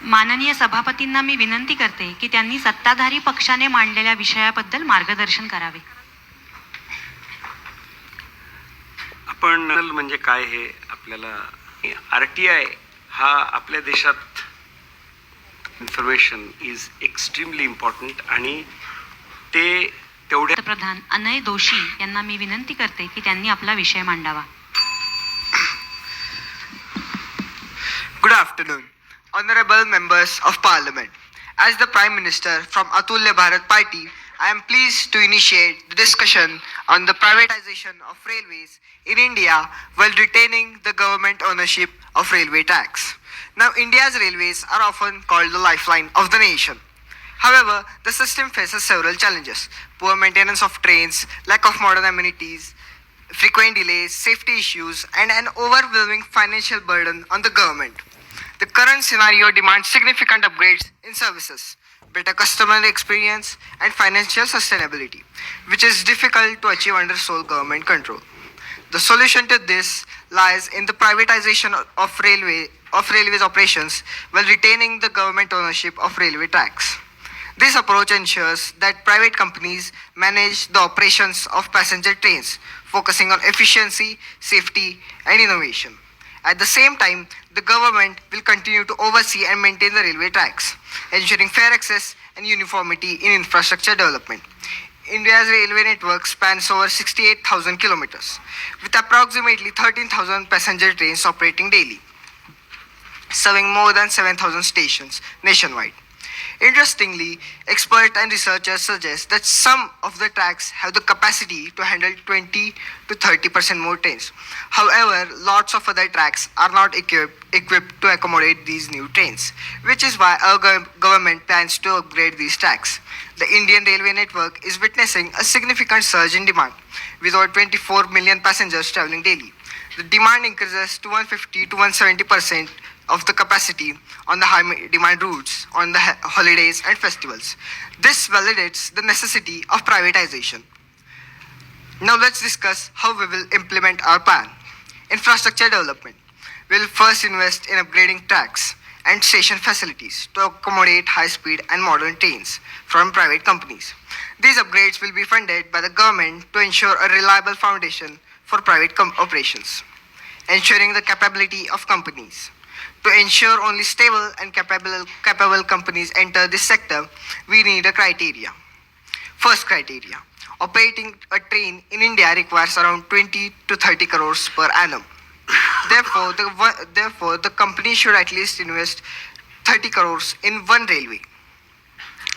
माननीय सभापतींना मी विनंती करते की त्यांनी सत्ताधारी पक्षाने मांडलेल्या विषयाबद्दल मार्गदर्शन करावे. आपण म्हणजे काय हे आपल्याला RTI हा आपल्या देशात इन्फॉर्मेशन इज एक्स्ट्रीमली इम्पॉर्टंट आणि ते तेवढ्या. प्रधान अनय दोशी यांना मी विनंती करते की त्यांनी आपला विषय मांडावा. Good afternoon, honorable members of parliament. As the Prime Minister from Atulya Bharat party, I am pleased to initiate the discussion on the privatization of railways in India while retaining the government ownership of railway tracks. Now, India's railways are often called the lifeline of the nation. However, the system faces several challenges: poor maintenance of trains, lack of modern amenities, frequent delays, safety issues, and an overwhelming financial burden on the government. The current scenario demands significant upgrades in services, better customer experience, and financial sustainability, which is difficult to achieve under sole government control. The solution to this lies in the privatization of railways operations while retaining the government ownership of railway tracks. This approach ensures that private companies manage the operations of passenger trains, focusing on efficiency, safety, and innovation. At the same time, the government will continue to oversee and maintain the railway tracks, ensuring fair access and uniformity in infrastructure development. India's railway network spans over 68,000 kilometers, with approximately 13,000 passenger trains operating daily, serving more than 7,000 stations nationwide. Interestingly, experts and researchers suggest that some of the tracks have the capacity to handle 20 to 30% more trains. However, lots of other tracks are not equipped to accommodate these new trains, which is why our government plans to upgrade these tracks. The Indian railway network is witnessing a significant surge in demand, with over 24 million passengers traveling daily. The demand increases to 150 to 170% of the capacity on the high demand routes on the holidays and festivals. This validates the necessity of privatization. Now let's discuss how we will implement our plan. Infrastructure development. We will first invest in upgrading tracks and station facilities to accommodate high-speed and modern trains from private companies. These upgrades will be funded by the government to ensure a reliable foundation for private operations. Ensuring the capability of companies. To ensure only stable and capable companies enter this sector, we need a criteria. First criteria: operating a train in India requires around 20 to 30 crores per annum. Therefore, the company should at least invest 30 crores in one railway.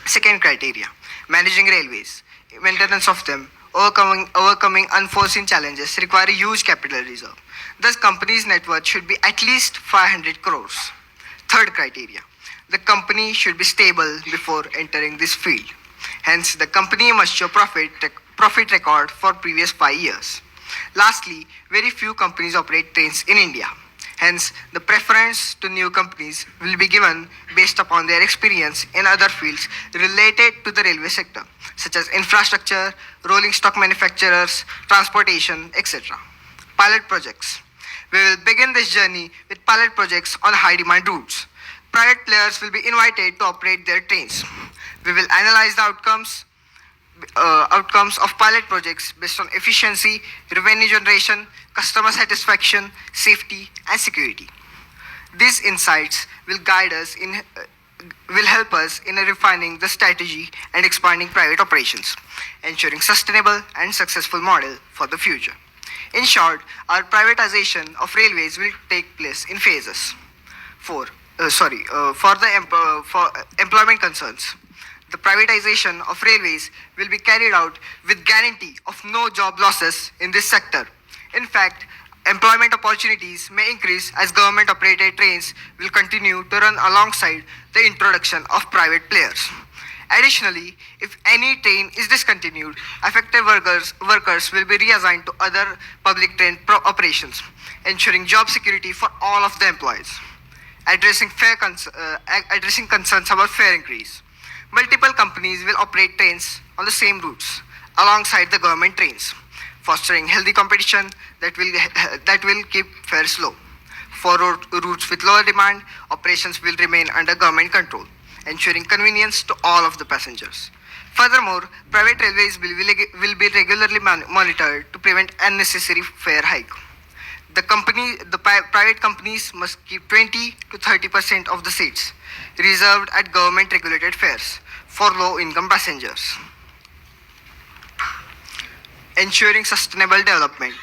Second criteria: managing railways. Maintenance of them, overcoming unforeseen challenges require a huge capital reserve. Thus, company's net worth should be at least 500 crores. Third criteria: the company should be stable before entering this field. Hence, the company must show profit record for previous 5 years. Lastly, very few companies operate trains in India. Hence, the preference to new companies will be given based upon their experience in other fields related to the railway sector, such as infrastructure, rolling stock manufacturers, transportation, etc. Pilot projects. We will begin this journey with pilot projects on high demand routes. Private players will be invited to operate their trains. We will analyze the outcomes of pilot projects based on efficiency, revenue generation, customer satisfaction, safety, and security. These insights will help us in refining the strategy and expanding private operations, ensuring sustainable and successful model for the future. In short, our privatization of railways will take place in phases. For employment concerns, the privatization of railways will be carried out with guarantee of no job losses in this sector. In fact, employment opportunities may increase as government-operated trains will continue to run alongside the introduction of private players. Additionally, if any train is discontinued, affected workers will be reassigned to other public train operations, ensuring job security for all of the employees. Addressing concerns about fare increase. Multiple companies will operate trains on the same routes alongside the government trains, fostering healthy competition that will keep fares low. For routes with lower demand, operations will remain under government control, ensuring convenience to all of the passengers. Furthermore, private railways will be regularly monitored to prevent unnecessary fare hike. Private companies must keep 20 to 30% of the seats reserved at government regulated fares for low income passengers. Ensuring sustainable development.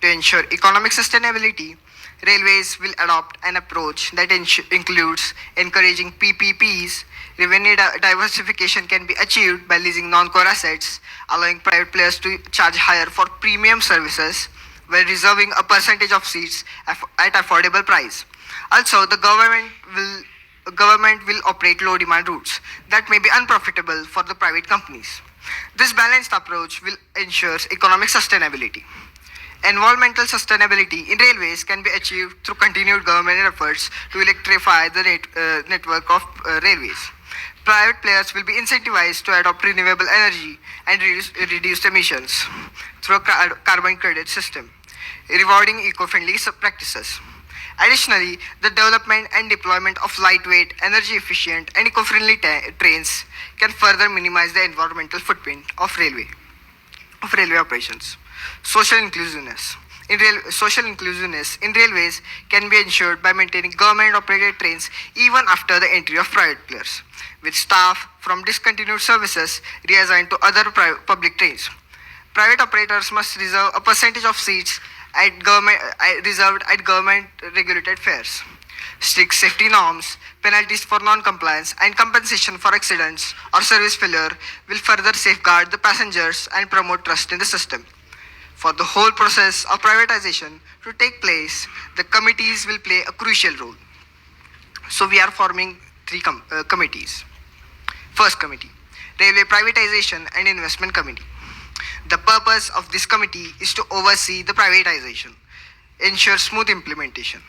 To ensure economic sustainability, railways will adopt an approach that includes encouraging PPPs. Revenue diversification can be achieved by leasing non-core assets, allowing private players to charge higher for premium services while reserving a percentage of seats at affordable price. Also, the government will operate low demand routes that may be unprofitable for the private companies. This balanced approach will ensure economic sustainability. Environmental sustainability in railways can be achieved through continued government efforts to electrify the network of railways. Private players will be incentivized to adopt renewable energy and reduce emissions through a carbon credit system, rewarding eco-friendly practices. Additionally, the development and deployment of lightweight, energy-efficient, and eco-friendly trains can further minimize the environmental footprint of railway operations. Social inclusiveness. Social inclusiveness in railways can be ensured by maintaining government-operated trains even after the entry of private players, with staff from discontinued services reassigned to other public trains. Private operators must reserve a percentage of seats reserved at government-regulated fares. Strict safety norms, penalties for non-compliance, and compensation for accidents or service failure will further safeguard the passengers and promote trust in the system. For the whole process of privatization to take place, the committees will play a crucial role. So we are forming three committees. First committee, Railway Privatization and Investment Committee. The purpose of this committee is to oversee the privatization, ensure smooth implementation.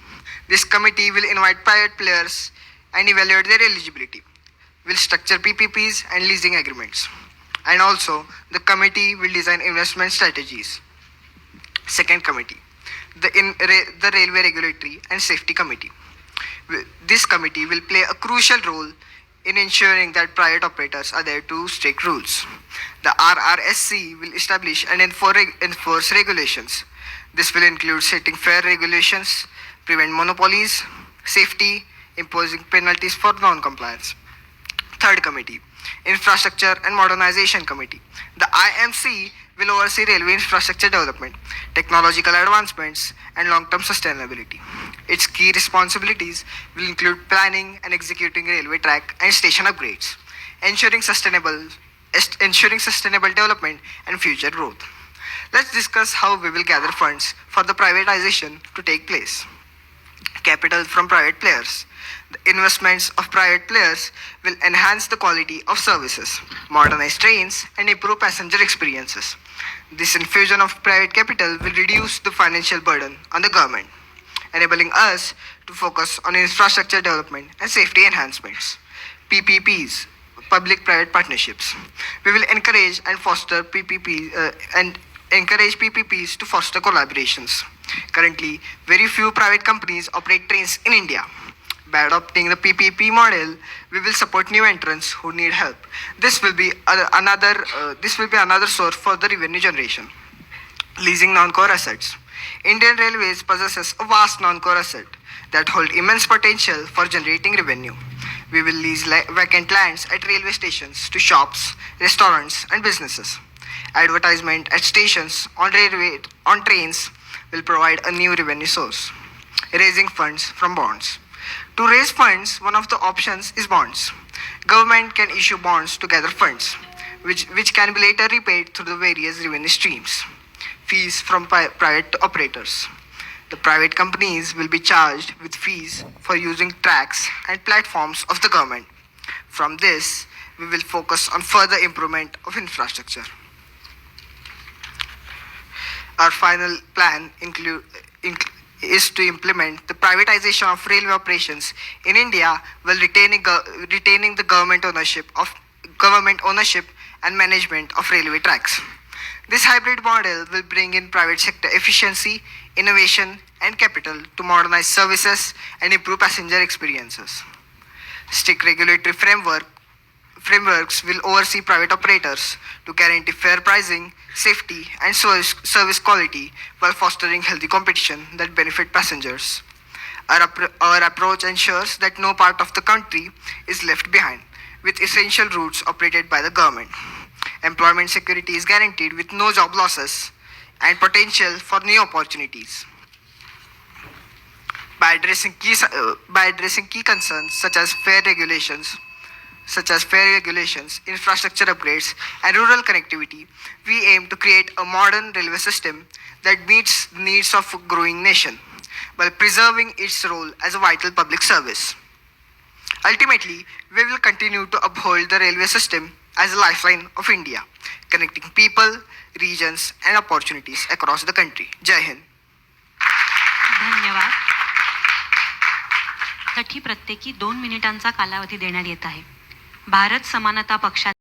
This committee will invite private players and evaluate their eligibility, will structure PPPs and leasing agreements, and also the committee will design investment strategies. Second committee, the Railway Regulatory and Safety Committee. This committee will play a crucial role in ensuring that private operators adhere to strict rules. The RRSC will establish and enforce regulations. This will include setting fair regulations, prevent monopolies, safety, imposing penalties for non-compliance. Third committee, Infrastructure and Modernization Committee. The IMC will oversee railway infrastructure development, technological advancements, and long-term sustainability. Its key responsibilities will include planning and executing railway track and station upgrades, ensuring sustainable development and future growth. Let's discuss how we will gather funds for the privatization to take place. Capital from private players. The investments of private players will enhance the quality of services, modernize trains, and improve passenger experiences. This infusion of private capital will reduce the financial burden on the government, enabling us to focus on infrastructure development and safety enhancements. PPPs, public-private partnerships. We will encourage PPPs to foster collaborations. Currently, very few private companies operate trains in India. By adopting the PPP model, we will support new entrants who need help. This will be another source for the revenue generation. Leasing non-core assets. Indian Railways possesses a vast non-core asset that hold immense potential for generating revenue. We will lease vacant lands at railway stations to shops, restaurants, and businesses. Advertisement at stations on trains will provide a new revenue source. Raising funds from bonds. To raise funds, one of the options is bonds. Government can issue bonds to gather funds, which can be later repaid through the various revenue streams. Fees from private operators. The private companies will be charged with fees for using tracks and platforms of the government. From this, we will focus on further improvement of infrastructure. Our final plan is to implement the privatization of railway operations in India while retaining the government ownership and management of railway tracks. This hybrid model will bring in private sector efficiency, innovation, and capital to modernize services and improve passenger experiences. Strict regulatory frameworks will oversee private operators to guarantee fair pricing, safety, and service quality while fostering healthy competition that benefit passengers. Our approach ensures that no part of the country is left behind, with essential routes operated by the government. Employment security is guaranteed with no job losses and potential for new opportunities. By addressing key concerns such as fair regulations, infrastructure upgrades, and rural connectivity, we aim to create a modern railway system that meets the needs of a growing nation while preserving its role as a vital public service. Ultimately, we will continue to uphold the railway system as a lifeline of India, connecting people, regions, and opportunities across the country. Jai Hind. धन्यवाद. साठी प्रत्येकी 2 मिनिटांचा कालावधी देण्यात येत आहे. भारत समानता पक्षाचे